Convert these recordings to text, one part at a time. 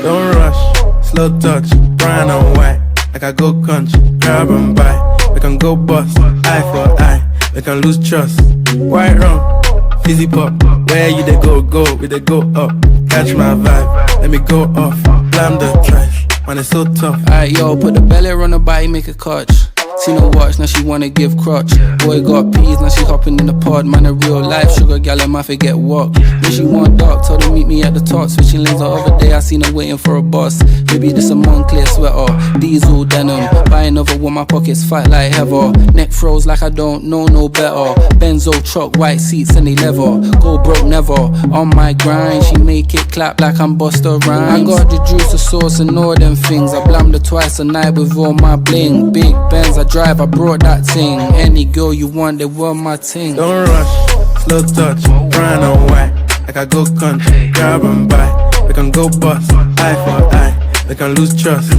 Don't rush, slow touch, brown and white. Like I go country, grab and buy. We can go bust, eye for eye. We can lose trust. White rum, fizzy pop. Where you they go, we they go up. Catch my vibe, let me go off. Blam the trash, man it's so tough. Alright yo, put the belly on the body, make a catch. Seen her watch, now she wanna give crutch. Boy got peas, now she hopping in the pod. Man a real life sugar gal, I might forget what. When she want dark, told her meet me at the top. Switching lanes the other day, I seen her waiting for a bus. Baby this a Moncler sweater, diesel denim. Buy another one, my pockets fight like heather. Neck froze like I don't know no better. Benzo truck, white seats and they leather. Go broke never, on my grind. She make it clap like I'm Busta Rhymes. I got the juice, the sauce and all them things. I blammed her twice a night with all my bling. Big Benz, I drive, I brought that thing. Any girl you want, they were my ting. Don't rush, slow touch, brown and white. Like I go country, grab and buy. We can go bust, eye for eye. We can lose trust.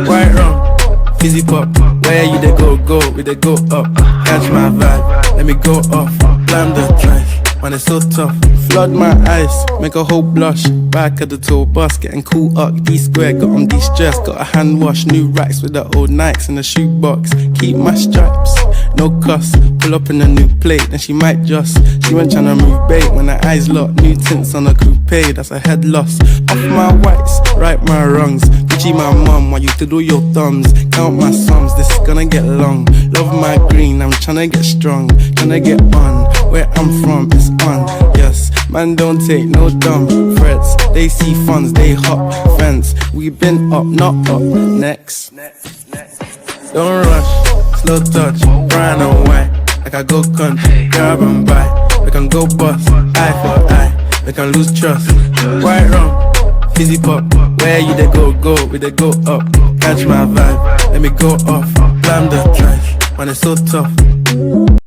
White rum, fizzy pop. Where you they go, we they go up. Catch my vibe, let me go off. Blam the trash, man it's so tough. Flood my eyes, make a whole blush. Back at the tour bus, getting cool up. D-square, got on de-stress. Got a hand wash, new racks with the old Nikes in the shoebox. Keep my stripes, no cuss. Pull up in a new plate, then she might just. She went tryna move bait when her eyes locked. New tints on a coupe, that's a head loss. Off my whites, right my wrongs. Gucci my mum, want you to do your thumbs. Count my sums, this is gonna get long. Love my green, I'm tryna get strong. Tryna get on, where I'm from, it's on. Yes, man don't take no dumb threats. They see funds, they hop fence. We been up, not up, next. Don't rush, slow touch, brown and white. Like I go country, grab and buy. We can go bust, eye for eye. We can lose trust. White rum, fizzy pop. Where you they go, we they go up. Catch my vibe, let me go off. Blam the trash, man it's so tough.